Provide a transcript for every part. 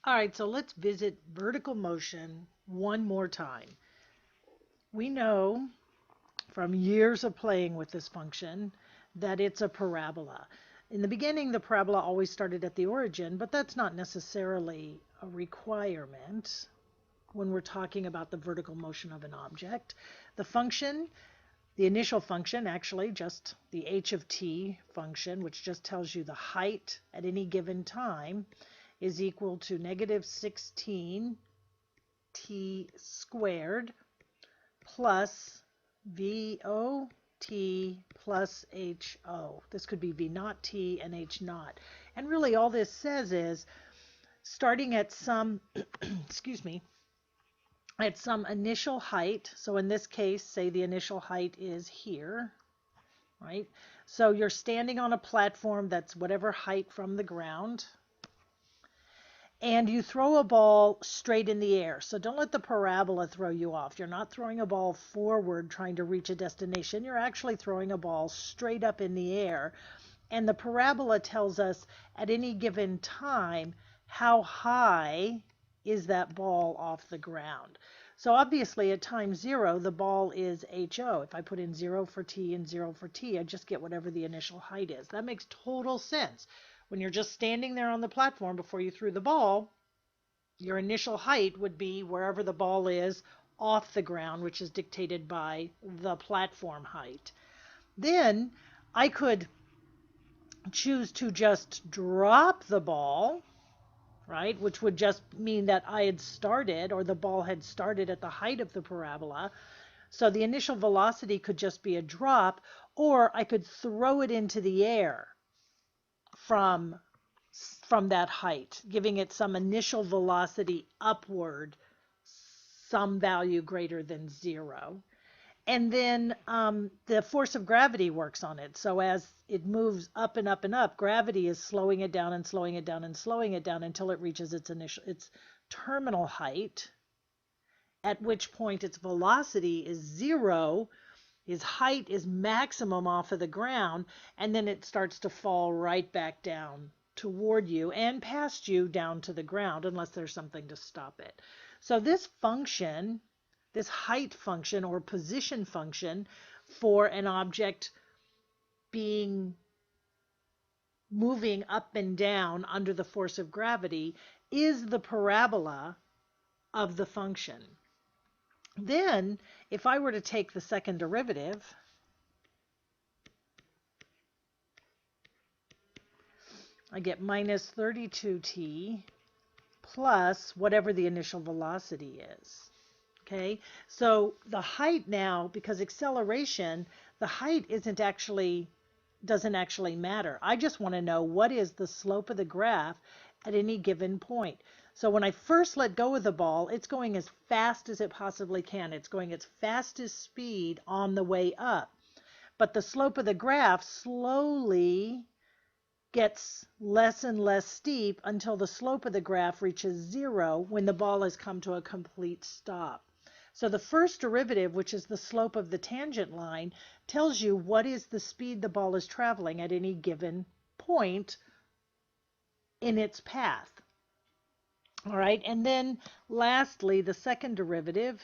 All right, so let's visit vertical motion one more time. We know from years of playing with this function that it's a parabola. In the beginning, the parabola always started at the origin, but that's not necessarily a requirement when we're talking about the vertical motion of an object. The function, the initial function, actually just the h of t function, which just tells you the height at any given time, is equal to negative 16 t squared plus VO t plus HO. This could be V naught t and H naught. And really all this says is starting at some, excuse me, at some initial height. So in this case, say the initial height is here, right? So you're standing on a platform that's whatever height from the ground, and you throw a ball straight in the air. So don't let the parabola throw you off. You're not throwing a ball forward trying to reach a destination. You're actually throwing a ball straight up in the air. And the parabola tells us at any given time how high is that ball off the ground. So obviously at time 0, the ball is HO. If I put in 0 for t and 0 for t, I just get whatever the initial height is. That makes total sense. When you're just standing there on the platform before you threw the ball, your initial height would be wherever the ball is off the ground, which is dictated by the platform height. Then I could choose to just drop the ball, right, which would just mean that I had started, or the ball had started at the height of the parabola. So the initial velocity could just be a drop, or I could throw it into the air from that height, giving it some initial velocity upward, some value greater than 0. And then the force of gravity works on it. So as it moves up and up and up, gravity is slowing it down and slowing it down and slowing it down until it reaches its terminal height, at which point its velocity is 0. His height is maximum off of the ground, and then it starts to fall right back down toward you and past you down to the ground unless there's something to stop it. So this function, this height function or position function for an object being moving up and down under the force of gravity is the parabola of the function. Then, if I were to take the second derivative, I get minus 32t plus whatever the initial velocity is. Okay, so the height now, because acceleration, the height doesn't actually matter. I just want to know what is the slope of the graph at any given point. So when I first let go of the ball, it's going as fast as it possibly can. It's going its fastest speed on the way up. But the slope of the graph slowly gets less and less steep until the slope of the graph reaches 0 when the ball has come to a complete stop. So the first derivative, which is the slope of the tangent line, tells you what is the speed the ball is traveling at any given point in its path. All right, and then lastly, the second derivative,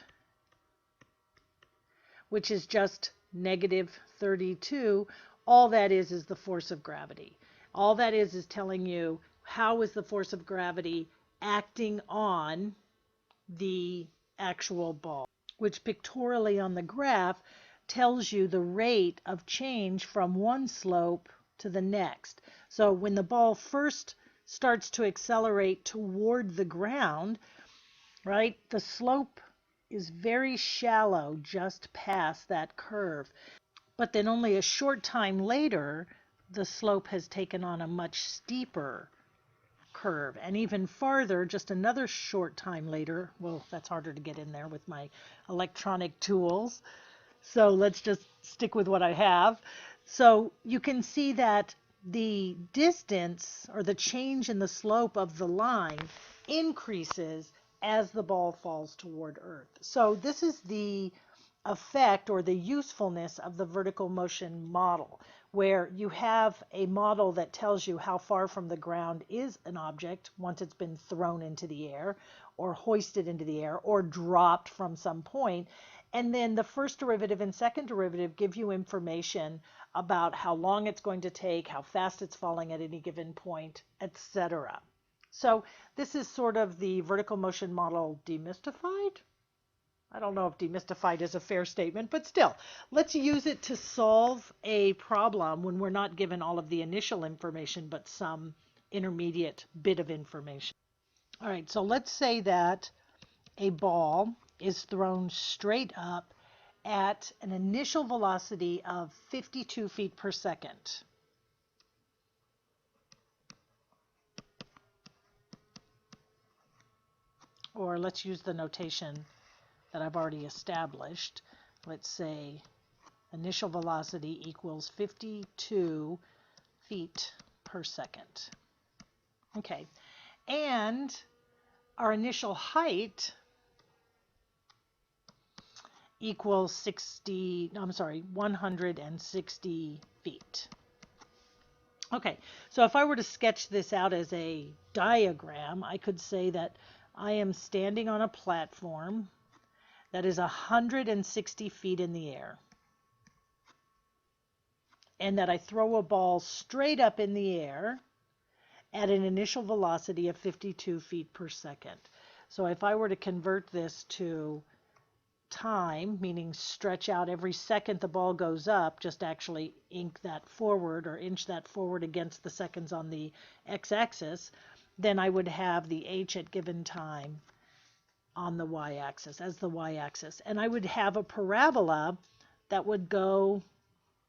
which is just negative 32, all that is the force of gravity. All that is telling you how is the force of gravity acting on the actual ball, which pictorially on the graph tells you the rate of change from one slope to the next. So when the ball first starts to accelerate toward the ground, right, the slope is very shallow just past that curve. But then only a short time later, the slope has taken on a much steeper curve. And even farther, just another short time later, well, that's harder to get in there with my electronic tools. So let's just stick with what I have. So you can see that the distance or the change in the slope of the line increases as the ball falls toward Earth. So this is the effect or the usefulness of the vertical motion model, where you have a model that tells you how far from the ground is an object once it's been thrown into the air or hoisted into the air or dropped from some point. And then the first derivative and second derivative give you information about how long it's going to take, how fast it's falling at any given point, etc. So this is sort of the vertical motion model demystified. I don't know if demystified is a fair statement, but still, let's use it to solve a problem when we're not given all of the initial information, but some intermediate bit of information. All right, so let's say that a ball is thrown straight up at an initial velocity of 52 feet per second. Or let's use the notation that I've already established. Let's say initial velocity equals 52 feet per second. Okay, and our initial height equals 160 feet. Okay, so if I were to sketch this out as a diagram, I could say that I am standing on a platform that is 160 feet in the air, and that I throw a ball straight up in the air at an initial velocity of 52 feet per second. So if I were to convert this to time, meaning stretch out every second the ball goes up, just actually ink that forward or inch that forward against the seconds on the x-axis, then I would have the h at given time on the y-axis, as the y-axis. And I would have a parabola that would go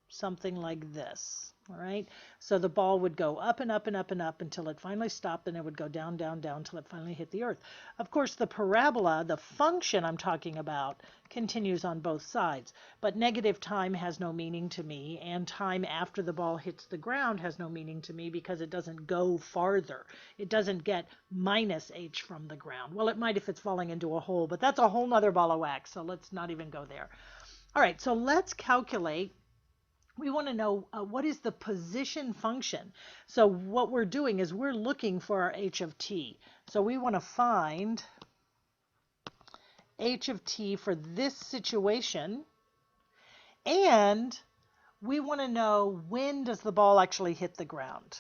something like this. All right, so the ball would go up and up and up and up until it finally stopped, and it would go down, down, down until it finally hit the earth. Of course, the parabola, the function I'm talking about, continues on both sides, but negative time has no meaning to me, and time after the ball hits the ground has no meaning to me because it doesn't go farther. It doesn't get minus h from the ground. Well, it might if it's falling into a hole, but that's a whole nother ball of wax, so let's not even go there. All right, so let's calculate. We want to know what is the position function. So what we're doing is we're looking for our h of t. So we want to find h of t for this situation, and we want to know when does the ball actually hit the ground.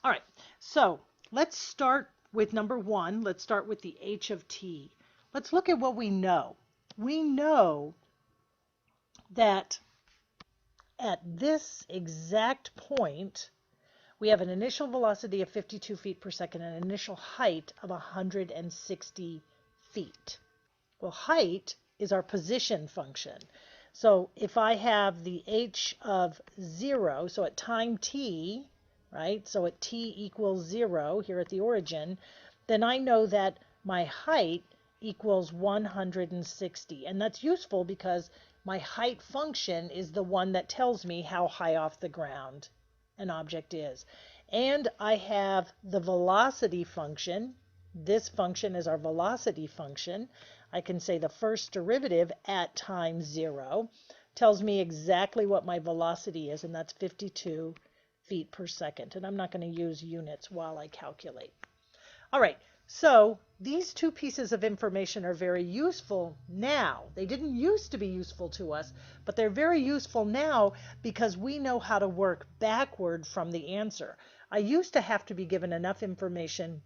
All right, so let's start with number one. Let's start with the h of t. Let's look at what we know. We know that at this exact point, we have an initial velocity of 52 feet per second and an initial height of 160 feet. Well, height is our position function. So if I have the h of 0, so at time t, right? So at t equals 0 here at the origin, then I know that my height equals 160. And that's useful because my height function is the one that tells me how high off the ground an object is. And I have the velocity function. This function is our velocity function. I can say the first derivative at time 0 tells me exactly what my velocity is, and that's 52 feet per second. And I'm not going to use units while I calculate. All right, so these two pieces of information are very useful now. They didn't used to be useful to us, but they're very useful now because we know how to work backward from the answer. I used to have to be given enough information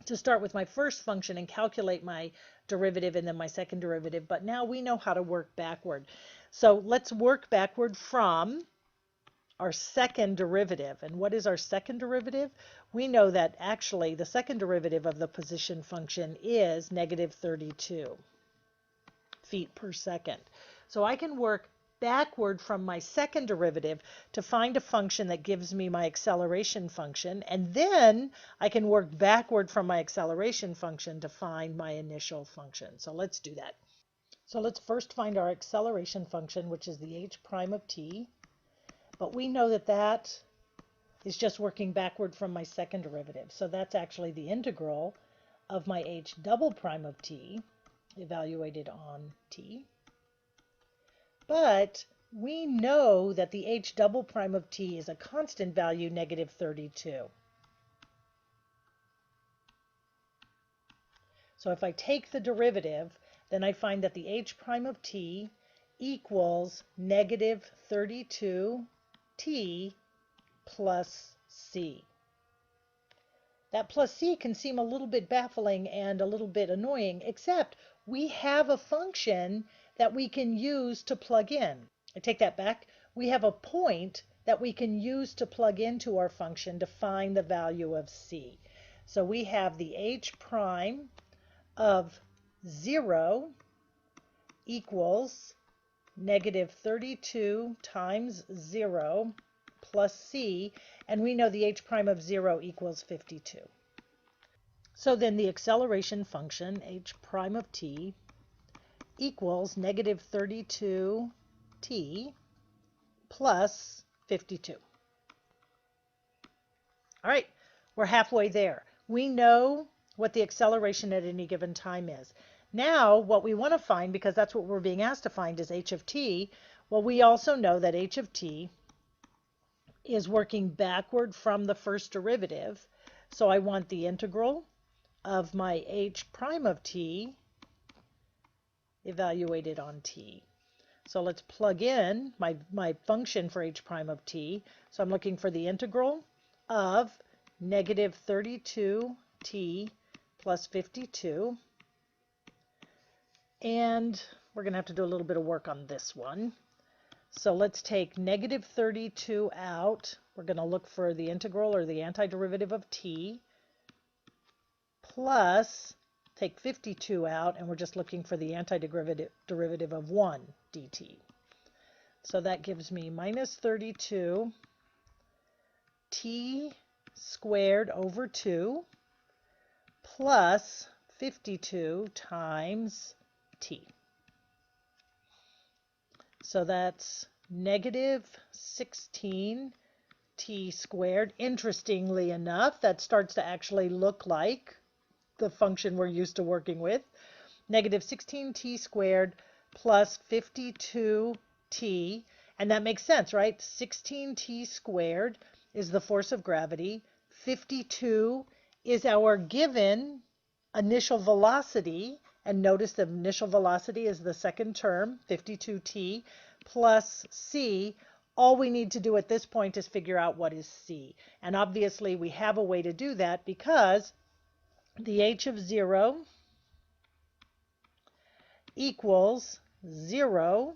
to start with my first function and calculate my derivative and then my second derivative, but now we know how to work backward. So let's work backward from our second derivative. And what is our second derivative? We know that actually the second derivative of the position function is negative 32 feet per second. So I can work backward from my second derivative to find a function that gives me my acceleration function, and then I can work backward from my acceleration function to find my initial function. So let's do that. So let's first find our acceleration function, which is the h prime of t. But we know that that is just working backward from my second derivative. So that's actually the integral of my h double prime of t, evaluated on t. But we know that the h double prime of t is a constant value, negative 32. So if I take the derivative, then I find that the h prime of t equals negative 32t plus c. That plus c can seem a little bit baffling and a little bit annoying, except we have a function that we can use to plug in. I take that back. We have a point that we can use to plug into our function to find the value of c. So we have the h prime of 0 equals negative 32 times 0 plus c, and we know the h prime of 0 equals 52. So then the acceleration function, h prime of t, equals negative 32t plus 52. All right, we're halfway there. We know what the acceleration at any given time is. Now, what we want to find, because that's what we're being asked to find, is h of t. Well, we also know that h of t is working backward from the first derivative. So I want the integral of my h prime of t evaluated on t. So let's plug in my function for h prime of t. So I'm looking for the integral of negative 32t plus 52. And we're going to have to do a little bit of work on this one. So let's take negative 32 out. We're going to look for the integral or the antiderivative of t, plus take 52 out, and we're just looking for the antiderivative of 1 dt. So that gives me minus 32 t squared over 2 plus 52 times t. So that's negative 16t squared. Interestingly enough, that starts to actually look like the function we're used to working with. Negative 16t squared plus 52t. And that makes sense, right? 16t squared is the force of gravity. 52 is our given initial velocity. And notice the initial velocity is the second term, 52t, plus c. All we need to do at this point is figure out what is c. And obviously we have a way to do that because the h of 0 equals 0.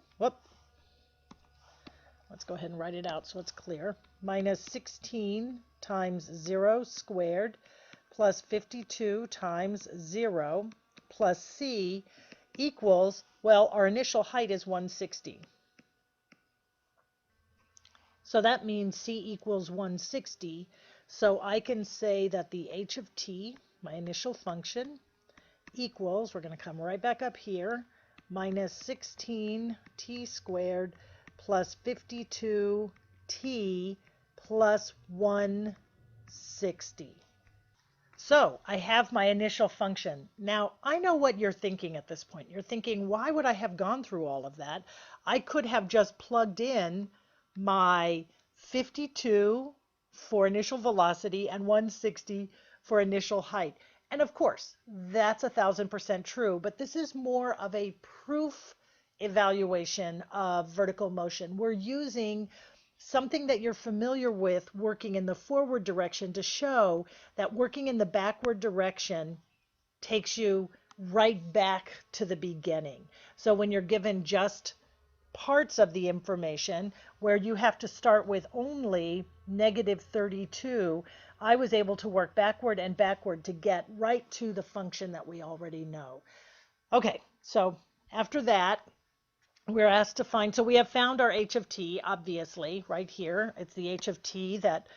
Let's go ahead and write it out so it's clear. Minus 16 times 0 squared plus 52 times 0 plus c equals, well, our initial height is 160. So that means c equals 160. So I can say that the h of t, my initial function, equals, we're going to come right back up here, minus 16t squared plus 52t plus 160. So I have my initial function. Now, I know what you're thinking at this point. You're thinking, why would I have gone through all of that? I could have just plugged in my 52 for initial velocity and 160 for initial height. And of course, that's 1000% true, but this is more of a proof evaluation of vertical motion. We're using something that you're familiar with working in the forward direction to show that working in the backward direction takes you right back to the beginning. So when you're given just parts of the information where you have to start with only negative 32, I was able to work backward and backward to get right to the function that we already know. Okay, so after that, we're asked to find, so we have found our h of t, obviously, right here. It's the h of t that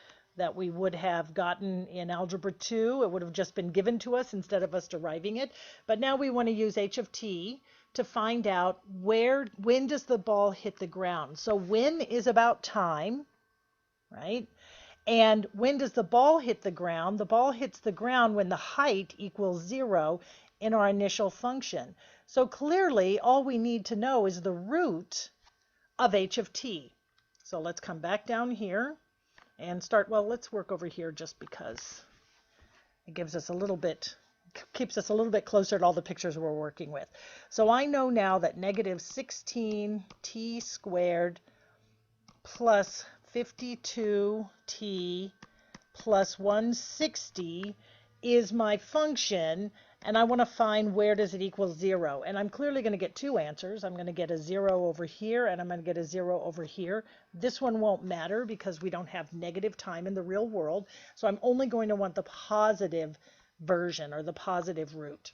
we would have gotten in Algebra 2. It would have just been given to us instead of us deriving it. But now we want to use h of t to find out when does the ball hit the ground. So when is about time, right? And when does the ball hit the ground? The ball hits the ground when the height equals 0 in our initial function. So clearly, all we need to know is the root of h of t. So let's come back down here and start, well, let's work over here just because it gives us a little bit, keeps us a little bit closer to all the pictures we're working with. So I know now that negative 16t squared plus 52t plus 160 is my function, and I want to find where does it equal 0. And I'm clearly going to get two answers. I'm going to get a 0 over here, and I'm going to get a 0 over here. This one won't matter because we don't have negative time in the real world, so I'm only going to want the positive version or the positive root.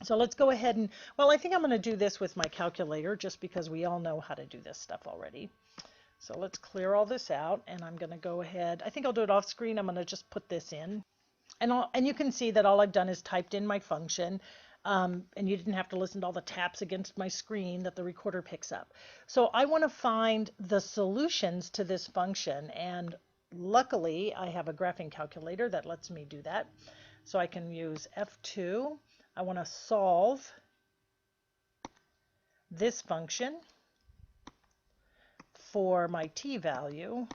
So let's go ahead and, well, I think I'm going to do this with my calculator just because we all know how to do this stuff already. So let's clear all this out, and I'm going to go ahead. I think I'll do it off screen. I'm going to just put this in. And you can see that all I've done is typed in my function, and you didn't have to listen to all the taps against my screen that the recorder picks up. So I want to find the solutions to this function, and luckily I have a graphing calculator that lets me do that. So I can use F2. I want to solve this function for my t value.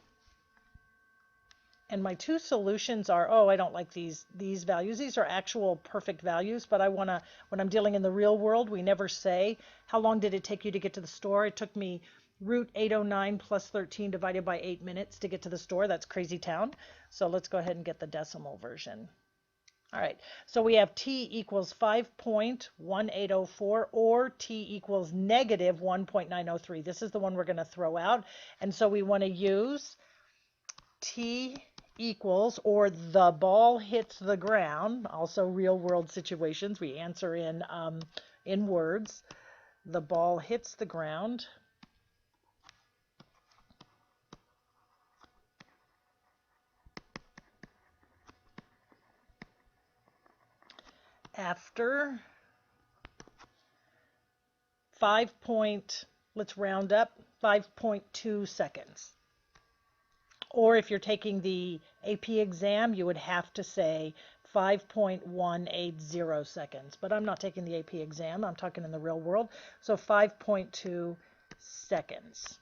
And my two solutions are, oh, I don't like these values. These are actual perfect values, but I want to, when I'm dealing in the real world, we never say, how long did it take you to get to the store? It took me root 809 plus 13 divided by 8 minutes to get to the store. That's crazy town. So let's go ahead and get the decimal version. All right, so we have t equals 5.1804 or t equals negative 1.903. This is the one we're going to throw out. And so we want to use t equals, or the ball hits the ground, also real world situations, we answer in words. The ball hits the ground after let's round up, 5.2 seconds. Or if you're taking the AP exam, you would have to say 5.180 seconds. But I'm not taking the AP exam. I'm talking in the real world. So 5.2 seconds.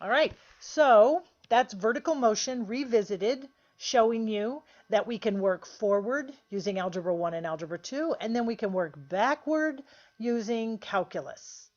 All right. So that's vertical motion revisited, showing you that we can work forward using Algebra 1 and Algebra 2, and then we can work backward using calculus.